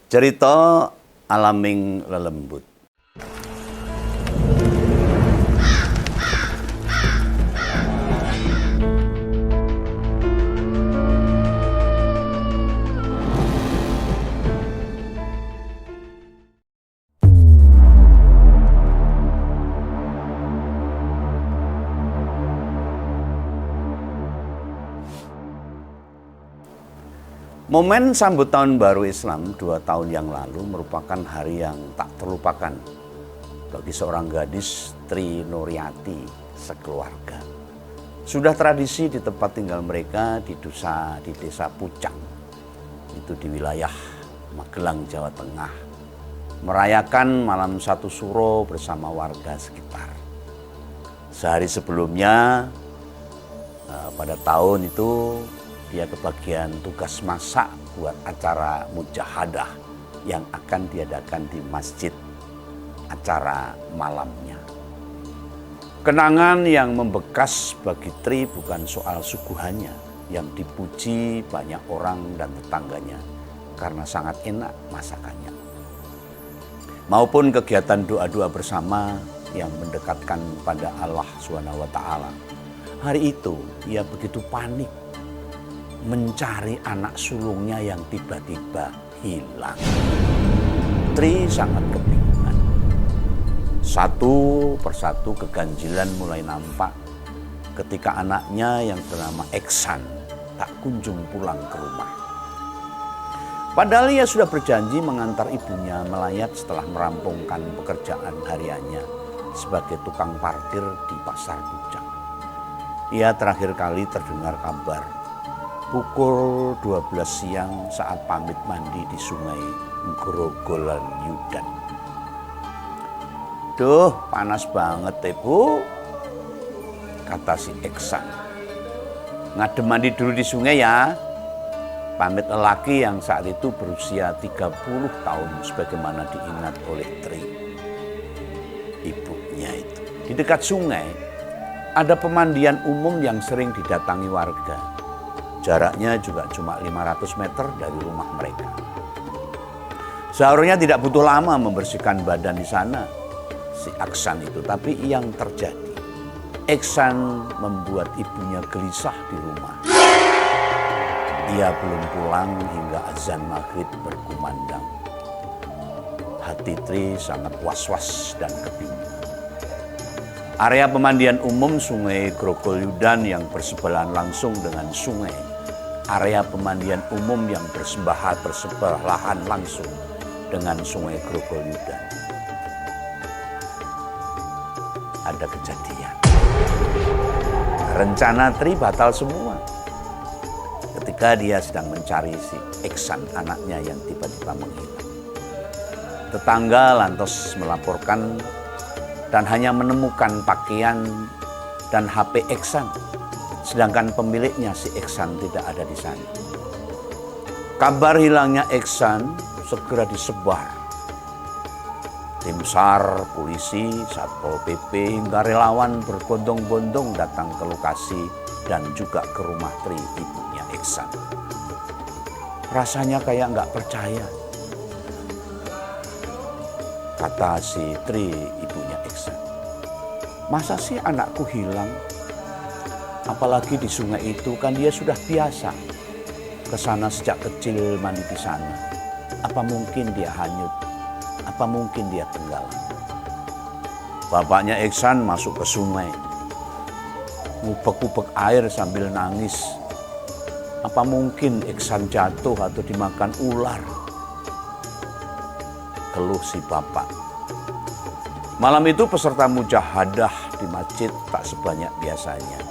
Cerita Alaming Lelembut. Momen sambut tahun baru Islam 2 tahun yang lalu merupakan hari yang tak terlupakan bagi seorang gadis Tri Nuriati sekeluarga. Sudah tradisi di tempat tinggal mereka di desa Pucang, itu di wilayah Magelang, Jawa Tengah, merayakan malam satu suro bersama warga sekitar. Sehari sebelumnya, pada tahun itu, dia kebagian tugas masak buat acara mujahadah yang akan diadakan di masjid, acara malamnya. Kenangan yang membekas bagi Tri bukan soal suguhannya yang dipuji banyak orang dan tetangganya karena sangat enak masakannya, maupun kegiatan doa-doa bersama yang mendekatkan pada Allah SWT. Hari itu ia begitu panik mencari anak sulungnya yang tiba-tiba hilang. Tri sangat kebingungan. Satu persatu keganjilan mulai nampak ketika anaknya yang bernama Eksan tak kunjung pulang ke rumah. Padahal ia sudah berjanji mengantar ibunya melayat setelah merampungkan pekerjaan hariannya sebagai tukang parkir di Pasar Pucang. Ia terakhir kali terdengar kabar pukul 12 siang saat pamit mandi di sungai Grogolan Yudan. "Duh, panas banget Bu," kata si Eksan. "Ngadem mandi dulu di sungai ya." Pamit lelaki yang saat itu berusia 30 tahun sebagaimana diingat oleh Tri, ibunya itu. Di dekat sungai ada pemandian umum yang sering didatangi warga. Jaraknya juga cuma 500 meter dari rumah mereka. Seharusnya tidak butuh lama membersihkan badan di sana, si Aksan itu. Tapi yang terjadi, Eksan membuat ibunya gelisah di rumah. Ia belum pulang hingga azan maghrib berkumandang. Hati Tri sangat was-was dan kebingungan. Area pemandian umum Sungai Grogol Yudan yang bersebelahan langsung dengan sungai, area pemandian umum yang bersebelahan langsung dengan Sungai Grogol Yudan. Ada kejadian. Rencana Tri batal semua ketika dia sedang mencari si Eksan, anaknya yang tiba-tiba menghilang. Tetangga lantas melaporkan dan hanya menemukan pakaian dan HP Eksan, sedangkan pemiliknya si Eksan tidak ada di sana. Kabar hilangnya Eksan segera disebar. Tim SAR, polisi, Satpol PP hingga relawan berbondong-bondong datang ke lokasi dan juga ke rumah Tri, ibunya Eksan. Rasanya kayak nggak percaya, kata si Tri, ibunya Eksan. "Masa sih anakku hilang? Apalagi di sungai itu kan dia sudah biasa ke sana sejak kecil, mandi di sana. Apa mungkin dia hanyut? Apa mungkin dia tenggelam?" Bapaknya Eksan masuk ke sungai, ngubek-ngubek air sambil nangis. Apa mungkin Eksan jatuh atau dimakan ular? Keluh si bapak. Malam itu peserta mujahadah di masjid tak sebanyak biasanya.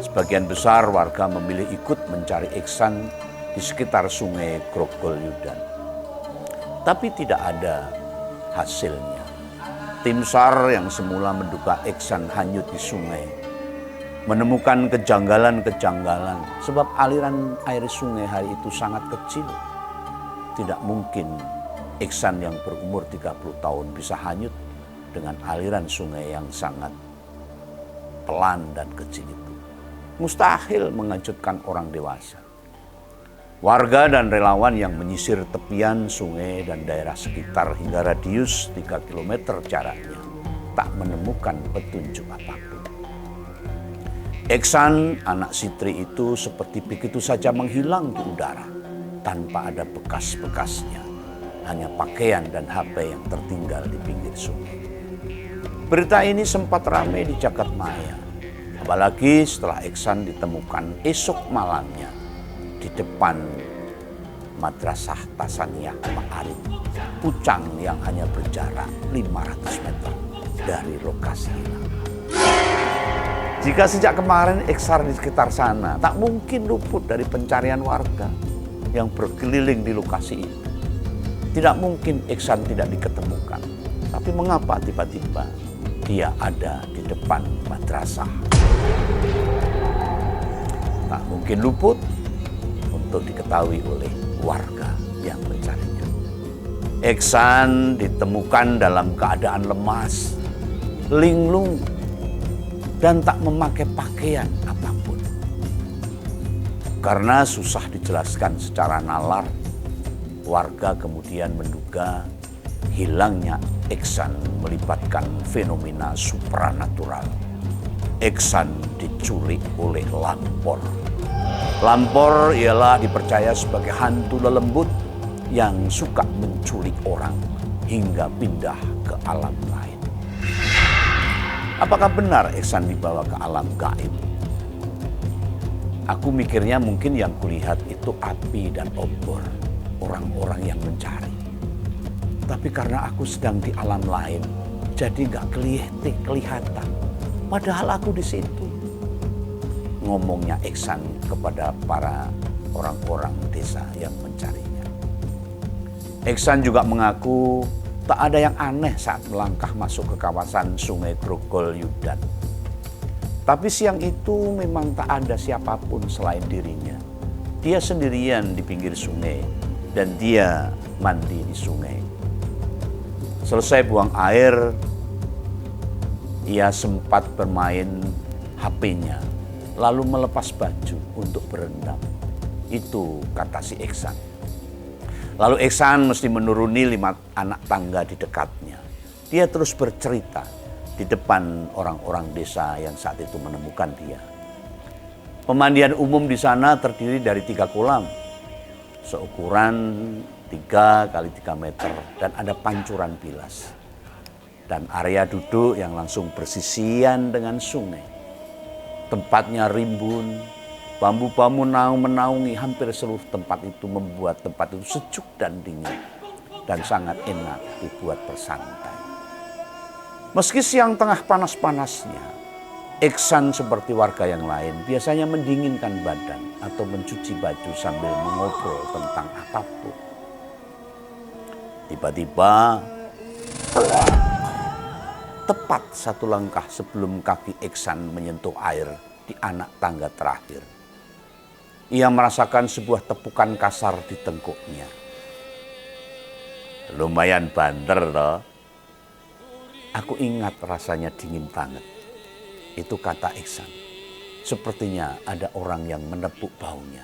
Sebagian besar warga memilih ikut mencari Eksan di sekitar Sungai Grogol Yudan. Tapi tidak ada hasilnya. Tim SAR yang semula menduga Eksan hanyut di sungai menemukan kejanggalan-kejanggalan sebab aliran air sungai hari itu sangat kecil. Tidak mungkin Eksan yang berumur 30 tahun bisa hanyut dengan aliran sungai yang sangat pelan dan kecil itu. Mustahil mengejutkan orang dewasa. Warga dan relawan yang menyisir tepian sungai dan daerah sekitar hingga radius 3 km jaraknya tak menemukan petunjuk apapun. Iksan, anak Sitri itu seperti begitu saja menghilang di udara tanpa ada bekas-bekasnya, hanya pakaian dan HP yang tertinggal di pinggir sungai. Berita ini sempat ramai di jagat maya, apalagi setelah Iksan ditemukan esok malamnya di depan Madrasah Tasaniyah Ma'arif, Pucang yang hanya berjarak 500 meter dari lokasi hilang. Jika sejak kemarin Iksan di sekitar sana, tak mungkin luput dari pencarian warga yang berkeliling di lokasi itu. Tidak mungkin Iksan tidak diketemukan. Tapi mengapa tiba-tiba dia ada di depan madrasah? Tak mungkin luput untuk diketahui oleh warga yang mencarinya. Iksan ditemukan dalam keadaan lemas, linglung, dan tak memakai pakaian apapun. Karena susah dijelaskan secara nalar, warga kemudian menduga hilangnya Iksan melibatkan fenomena supranatural. Iksan diculik oleh Lampor. Lampor ialah dipercaya sebagai hantu lelembut yang suka menculik orang hingga pindah ke alam lain. Apakah benar Iksan dibawa ke alam gaib? Aku mikirnya mungkin yang kulihat itu api dan obor, orang-orang yang mencari. Tapi karena aku sedang di alam lain, jadi gak kelihatan. Padahal aku di situ. Ngomongnya Iksan kepada para orang-orang desa yang mencarinya. Iksan juga mengaku tak ada yang aneh saat melangkah masuk ke kawasan Sungai Grogol Yudan. Tapi siang itu memang tak ada siapapun selain dirinya. Dia sendirian di pinggir sungai dan dia mandi di sungai. Selesai buang air, ia sempat bermain HP-nya. Lalu melepas baju untuk berendam. Itu kata si Iksan. Lalu Iksan mesti menuruni 5 anak tangga di dekatnya. Dia terus bercerita di depan orang-orang desa yang saat itu menemukan dia. Pemandian umum di sana terdiri dari 3 kolam. Seukuran 3 kali 3 meter dan ada pancuran bilas. Dan area duduk yang langsung bersisian dengan sungai. Tempatnya rimbun, bambu-bambu menaungi hampir seluruh tempat itu membuat tempat itu sejuk dan dingin dan sangat enak dibuat bersantai. Meski siang tengah panas-panasnya, Iksan seperti warga yang lain biasanya mendinginkan badan atau mencuci baju sambil mengobrol tentang apapun. Tiba-tiba, tepat 1 langkah sebelum kaki Iksan menyentuh air di anak tangga terakhir, ia merasakan sebuah tepukan kasar di tengkuknya. Lumayan banter loh. Aku ingat rasanya dingin banget. Itu kata Iksan. Sepertinya ada orang yang menepuk baunya.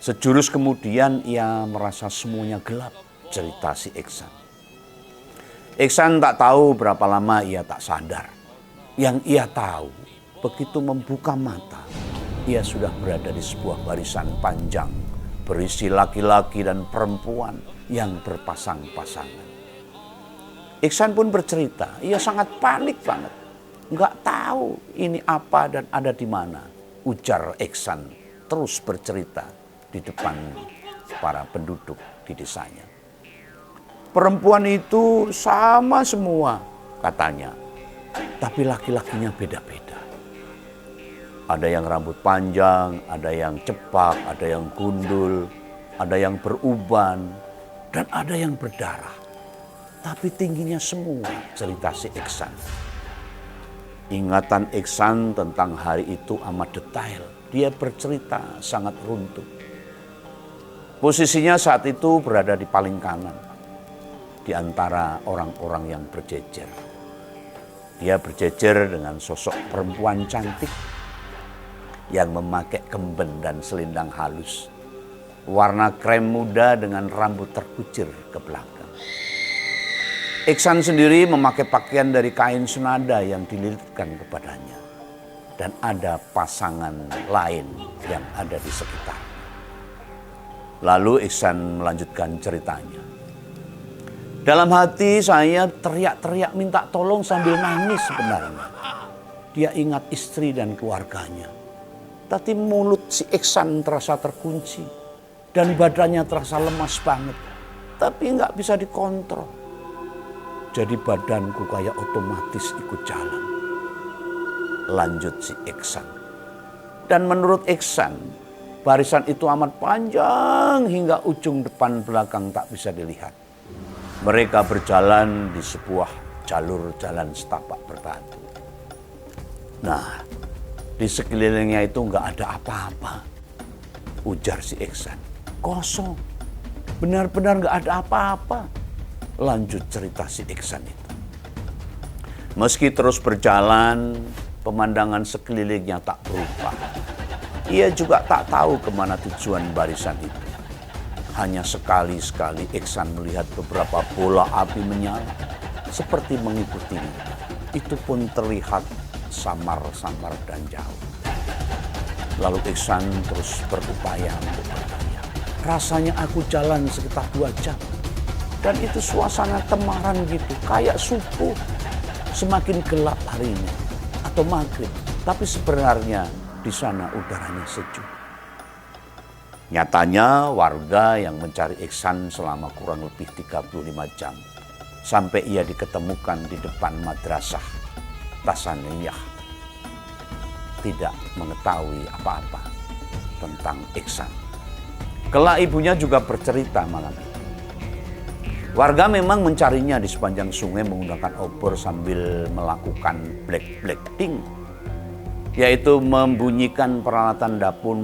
Sejurus kemudian ia merasa semuanya gelap, cerita si Iksan. Iksan tak tahu berapa lama ia tak sadar. Yang ia tahu, begitu membuka mata, ia sudah berada di sebuah barisan panjang berisi laki-laki dan perempuan yang berpasang-pasangan. Iksan pun bercerita, ia sangat panik banget. Nggak tahu ini apa dan ada di mana. Ujar Iksan terus bercerita di depan para penduduk di desanya. Perempuan itu sama semua katanya, tapi laki-lakinya beda-beda. Ada yang rambut panjang, ada yang cepak, ada yang gundul, ada yang beruban, dan ada yang berdarah. Tapi tingginya semua, cerita si Iksan. Ingatan Iksan tentang hari itu amat detail. Dia bercerita sangat runtuh. Posisinya saat itu berada di paling kanan, di antara orang-orang yang berjejer. Dia berjejer dengan sosok perempuan cantik yang memakai kemben dan selendang halus warna krem muda dengan rambut terkucir ke belakang. Iksan sendiri memakai pakaian dari kain senada yang dililitkan kepadanya. Dan ada pasangan lain yang ada di sekitar. Lalu Iksan melanjutkan ceritanya. Dalam hati saya teriak-teriak minta tolong sambil nangis sebenarnya. Dia ingat istri dan keluarganya. Tapi mulut si Iksan terasa terkunci. Dan badannya terasa lemas banget. Tapi nggak bisa dikontrol. Jadi badanku kayak otomatis ikut jalan. Lanjut si Iksan. Dan menurut Iksan, barisan itu amat panjang hingga ujung depan belakang tak bisa dilihat. Mereka berjalan di sebuah jalur jalan setapak berbatu. Nah, di sekelilingnya itu nggak ada apa-apa. Ujar si Iksan. Kosong. Benar-benar nggak ada apa-apa. Lanjut cerita si Iksan itu. Meski terus berjalan, pemandangan sekelilingnya tak berubah. Ia juga tak tahu kemana tujuan barisan itu. Hanya sekali-sekali Iksan melihat beberapa bola api menyala seperti mengikutinya. Itu pun terlihat samar-samar dan jauh. Lalu Iksan terus berupaya untuk bertanya. Rasanya aku jalan sekitar 2 jam. Dan itu suasana temaram gitu, kayak subuh. Semakin gelap harinya atau maghrib. Tapi sebenarnya di sana udaranya sejuk. Nyatanya warga yang mencari Iksan selama kurang lebih 35 jam. Sampai ia diketemukan di depan madrasah Tasaniyah. Tidak mengetahui apa-apa tentang Iksan. Kelak ibunya juga bercerita malam itu. Warga memang mencarinya di sepanjang sungai menggunakan obor sambil melakukan black-blacking. Yaitu membunyikan peralatan dapur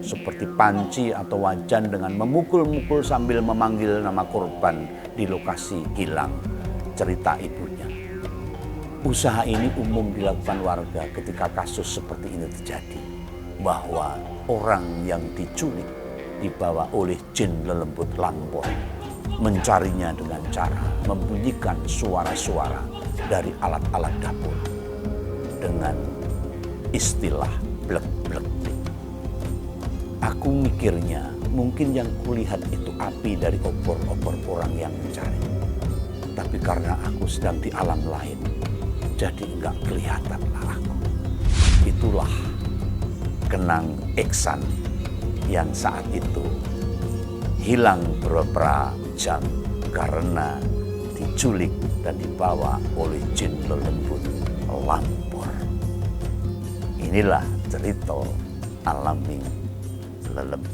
seperti panci atau wajan dengan memukul-mukul sambil memanggil nama korban di lokasi hilang, cerita ibunya. Usaha ini umum dilakukan warga ketika kasus seperti ini terjadi. Bahwa orang yang diculik dibawa oleh jin lelembut lampor. Mencarinya dengan cara membunyikan suara-suara dari alat-alat dapur. Dengan istilah blek-blek. Aku mikirnya mungkin yang kulihat itu api dari obor-obor orang yang mencari. Tapi karena aku sedang di alam lain, jadi enggak kelihatanlah aku. Itulah kenang Iksan yang saat itu hilang beberapa jam karena diculik dan dibawa oleh jin lelembut lampor. Inilah cerita alami lelembut.